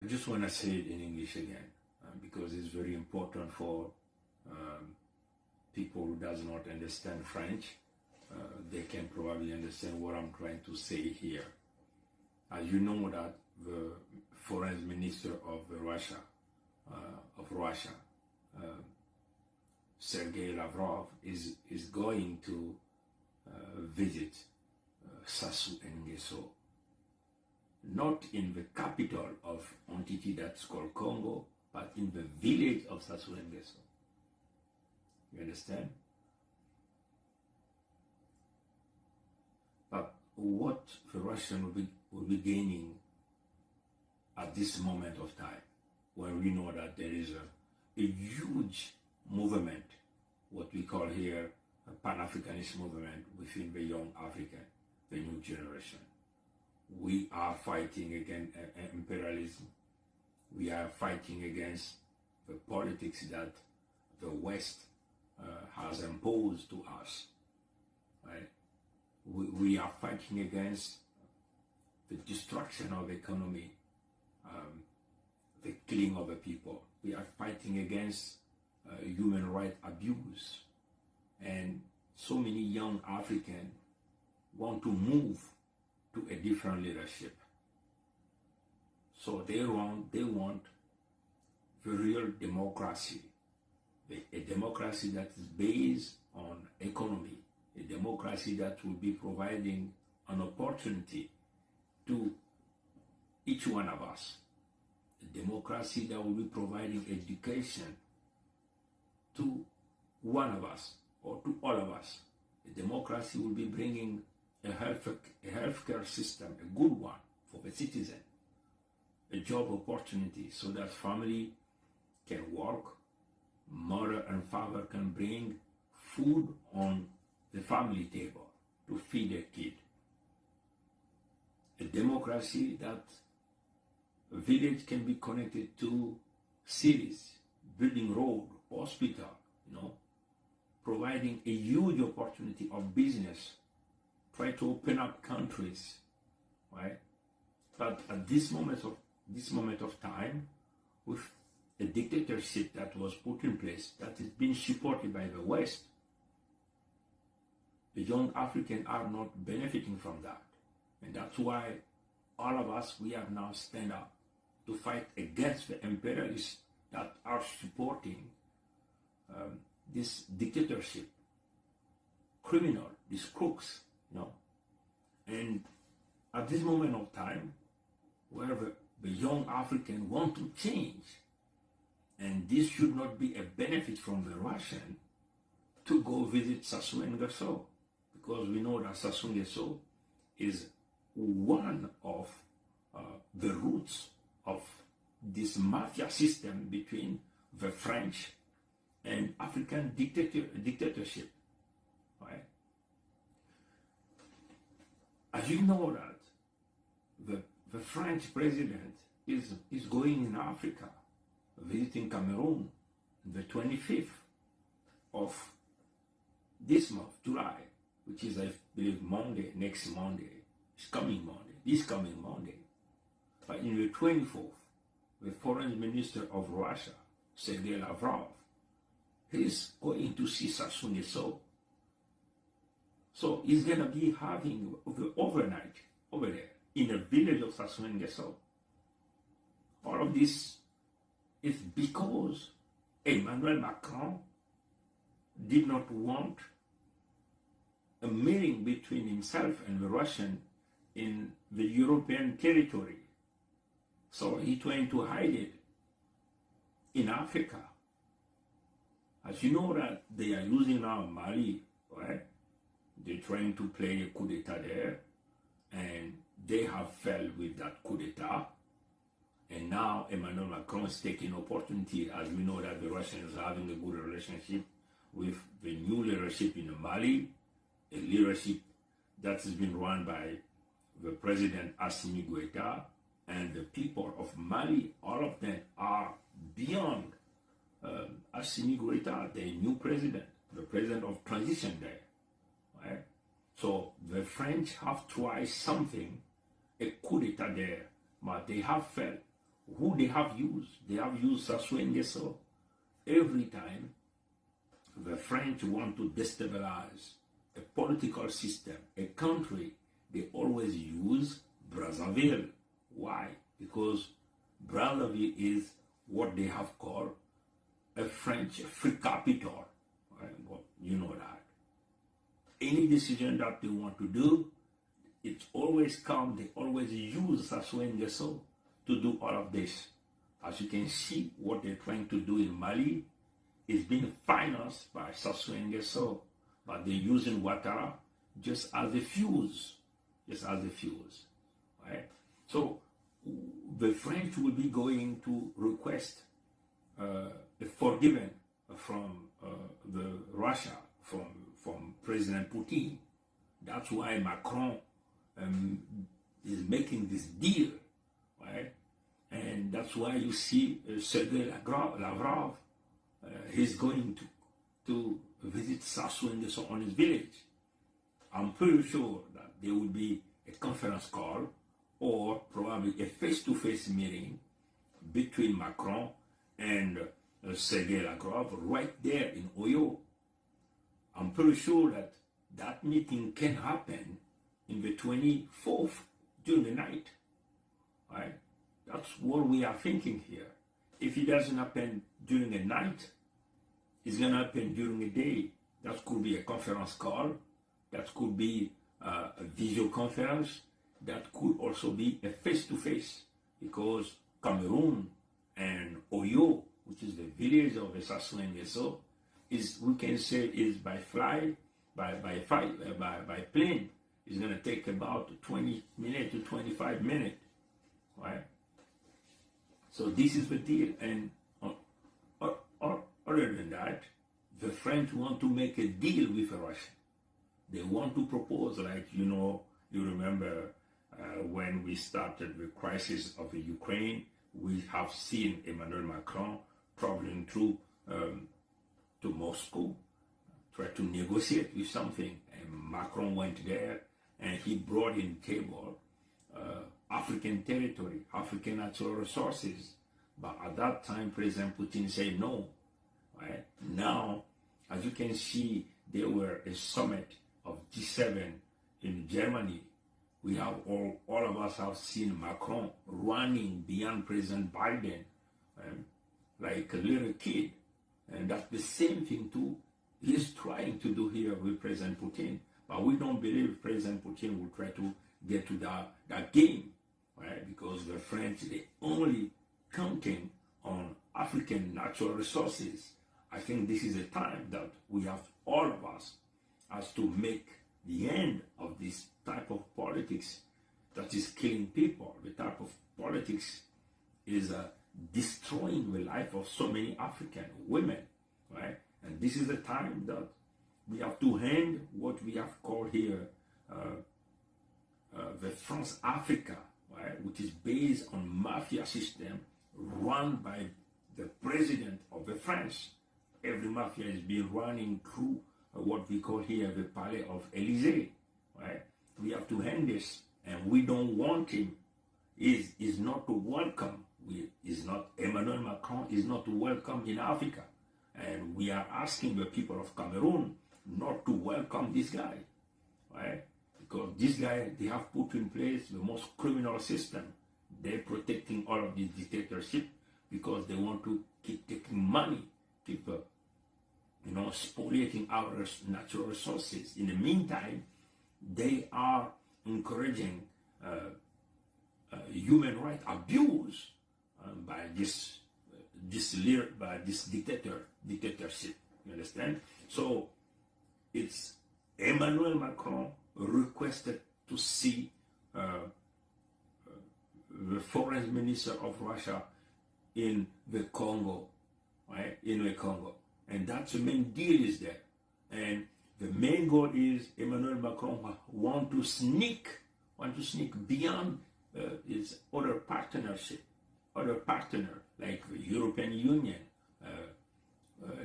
I just want to say it in English again because it's very important for people who does not understand French. They can probably understand what I'm trying to say here. As you know that the foreign minister of Russia, Sergueï Lavrov, is going to visit Sassou Hands, not in the capital of entity that's called Congo, but in the village of Sassou Hands. You understand? But what the Russian will be gaining at this moment of time, when we know that there is a huge movement, what we call here a Pan-Africanist movement within the young African, the new generation. We are fighting against imperialism. We are fighting against the politics that the West has imposed to us. Right? We are fighting against the destruction of the economy, the killing of the people. We are fighting against human rights abuse. And so many young Africans want to move to a different leadership. So they want the real democracy, a democracy that is based on economy, a democracy that will be providing an opportunity to each one of us, a democracy that will be providing education to one of us or to all of us. A democracy will be bringing a healthcare system, a good one for the citizen, a job opportunity so that family can work, mother and father can bring food on the family table to feed their kid. A democracy that a village can be connected to cities, building road, hospital, providing a huge opportunity of business, try to open up countries, right? But at this moment of time, with a dictatorship that was put in place, that is being supported by the West, the young Africans are not benefiting from that. And that's why all of us, we have now stand up to fight against the imperialists that are supporting this dictatorship, criminal, these crooks, And at this moment of time, where the young African want to change, and this should not be a benefit from the Russian to go visit Sassou Hands, because we know that Sassou Hands is one of the roots of this mafia system between the French and African dictatorship, right? As you know that the French president is going in Africa, visiting Cameroon the 25th of this month, July, which is, I believe, Monday, this coming Monday. But in the 24th, the foreign minister of Russia, Sergueï Lavrov, is going to see Sassou Hands. So he's going to be having the overnight over there in the village of Sassou Hands. All of this is because Emmanuel Macron did not want a meeting between himself and the Russian in the European territory. So he tried to hide it in Africa. As you know that they are using now Mali, right? They're trying to play a coup d'etat there, and they have failed with that coup d'etat. And now Emmanuel Macron is taking opportunity, as we know that the Russians are having a good relationship with the new leadership in Mali, a leadership that has been run by the president Assimi Goïta, and the people of Mali. All of them are beyond Assimi Goïta, the new president, the president of transition there. Right? So the French have tried something, a coup d'etat there, but they have failed. who they have used. They have used Sassou Hands every time the French want to destabilize a political system, a country. They always use Brazzaville. Why? Because Brazzaville is what they have called a French free capital. Right? Well, you know that. Any decision that they want to do, it's always come, they always use Sassou Hands to do all of this. As you can see, what they're trying to do in Mali is being financed by Sassou Hangs, but they're using Ouattara just as a fuse, right? So the French will be going to request a forgiven from the Russia, from President Putin. That's why Macron is making this deal, right? And that's why you see Sergueï Lavrov, he's going to visit Sassou Hands on his village. I'm pretty sure that there will be a conference call or probably a face-to-face meeting between Macron and Sergueï Lavrov right there in Oyo. I'm pretty sure that that meeting can happen in the 24th during the night, right? That's what we are thinking here. If it doesn't happen during the night, it's going to happen during the day. That could be a conference call. That could be a video conference. That could also be a face-to-face, because Cameroon and Oyo, which is the village of the Sassou Hangs, is, we can say, is by plane. It's going to take about 20 minutes to 25 minutes, right? So this is the deal. And other than that, the French want to make a deal with Russia. They want to propose, like, you remember when we started the crisis of the Ukraine, we have seen Emmanuel Macron traveling through to Moscow, try to negotiate with something. And Macron went there and he brought in table African territory, African natural resources. But at that time, President Putin said no. Right? Now, as you can see, there were a summit of G7 in Germany. We have all of us have seen Macron running beyond President Biden, like a little kid. And that's the same thing too he's trying to do here with President Putin. But we don't believe President Putin will try to get to that game, right? Because the French, they only counting on African natural resources. I think this is a time that we have, all of us, has to make the end of this type of politics that is killing people. The type of politics is destroying the life of so many African women, right? And this is the time that we have to end what we have called here the France Africa, right? Which is based on mafia system run by the president of the France. Every mafia is being running through what we call here the Palais of Élysée, right? We have to end this, and we don't want him. Is not welcome. Emmanuel Macron is not welcome in Africa, and we are asking the people of Cameroon not to welcome this guy, right? Because this guy, they have put in place the most criminal system. They're protecting all of this dictatorship because they want to keep taking money, keep spoliating our natural resources. In the meantime, they are encouraging human rights abuse by this dictatorship. You understand? So it's Emmanuel Macron requested to see the foreign minister of Russia in the Congo, right? In the Congo. And that's the main deal is there. And the main goal is Emmanuel Macron want to sneak beyond his other partner like the European Union,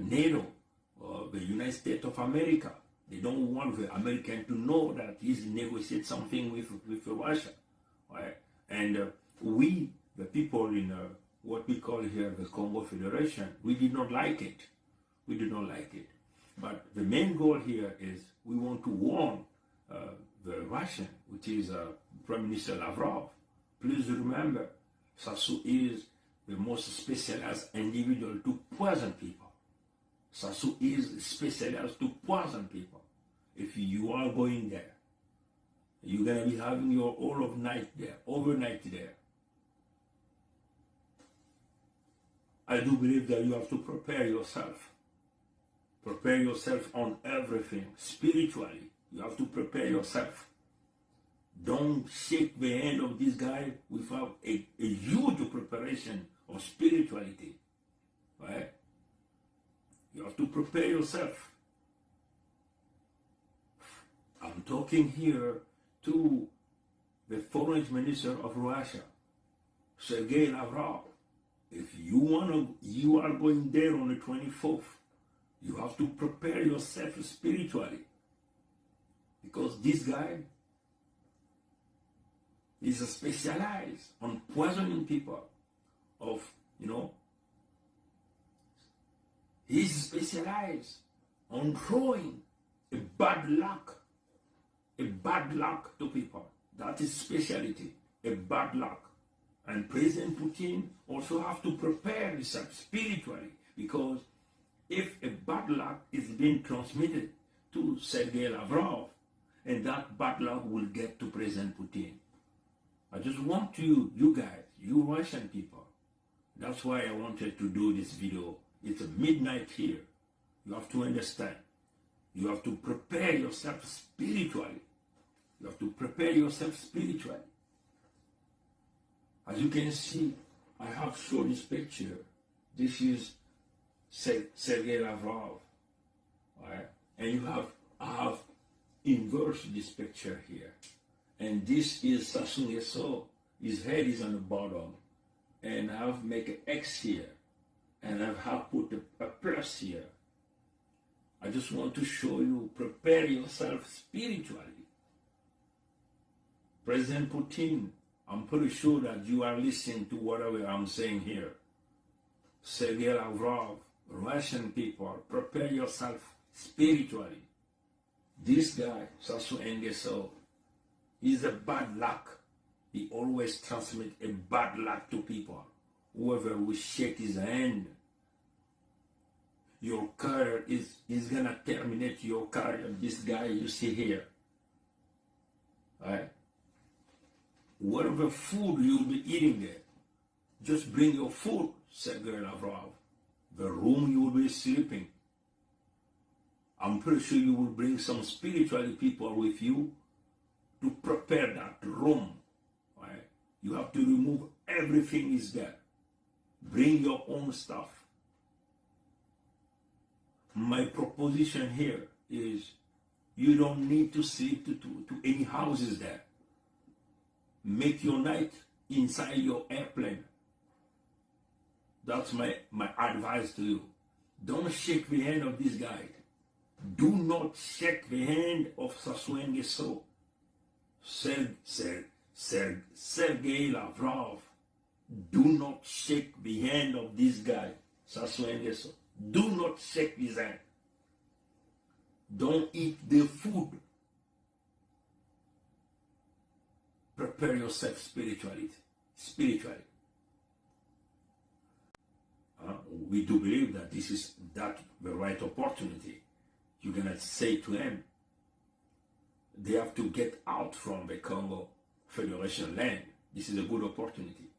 NATO, or the United States of America. They don't want the American to know that he's negotiated something with Russia, right? And we, the people in what we call here the Congo Federation, we did not like it. We did not like it. But the main goal here is we want to warn the Russian, which is Prime Minister Lavrov. Please remember, Sassou is the most specialized individual to poison people. Sassou is specialized to poison people. If you are going there, you're going to be having your all of night there, overnight there. I do believe that you have to prepare yourself. Prepare yourself on everything. Spiritually, you have to prepare yourself. Don't shake the hand of this guy without a huge preparation of spirituality. Right? You have to prepare yourself. I'm talking here to the foreign minister of Russia, Sergueï Lavrov. If you are going there on the 24th, you have to prepare yourself spiritually. Because this guy is specialized on poisoning people he's specialized on throwing a bad luck to people. That is specialty, a bad luck. And President Putin also have to prepare himself spiritually, because if a bad luck is being transmitted to Sergei Lavrov, and that bad luck will get to President Putin. I just want you guys, you Russian people, that's why I wanted to do this video. It's midnight here. You have to understand. You have to prepare yourself spiritually. You have to prepare yourself spiritually. As you can see, I have shown this picture. This is Sergei Lavrov. Right? And I have inverted this picture here. And this is Sassou Hands. His head is on the bottom. And I've made an X here. And I've put a plus here. I just want to show you, prepare yourself spiritually. President Putin, I'm pretty sure that you are listening to whatever I'm saying here. Sergei Lavrov, Russian people, prepare yourself spiritually. This guy, Sassou Hands, is a bad luck. He always transmits a bad luck to people. Whoever will shake his hand, your career is gonna terminate your career. This guy you see here. Right? Whatever food you'll be eating there, just bring your food, Sergei Lavrov. The room you will be sleeping. I'm pretty sure you will bring some spiritual people with you to prepare that room. Right? You have to remove everything is there. Bring your own stuff. My proposition here is you don't need to sleep to any houses there. Make your night inside your airplane. That's my advice to you. Don't shake the hand of this guy. Do not shake the hand of Sassou Hands. Sergei Lavrov. Do not shake the hand of this guy, Sassou Hands. Do not shake his hand. Don't eat the food. Prepare yourself spiritually. We do believe that this is the right opportunity. You're gonna say to them, they have to get out from the Congo Federation land. This is a good opportunity.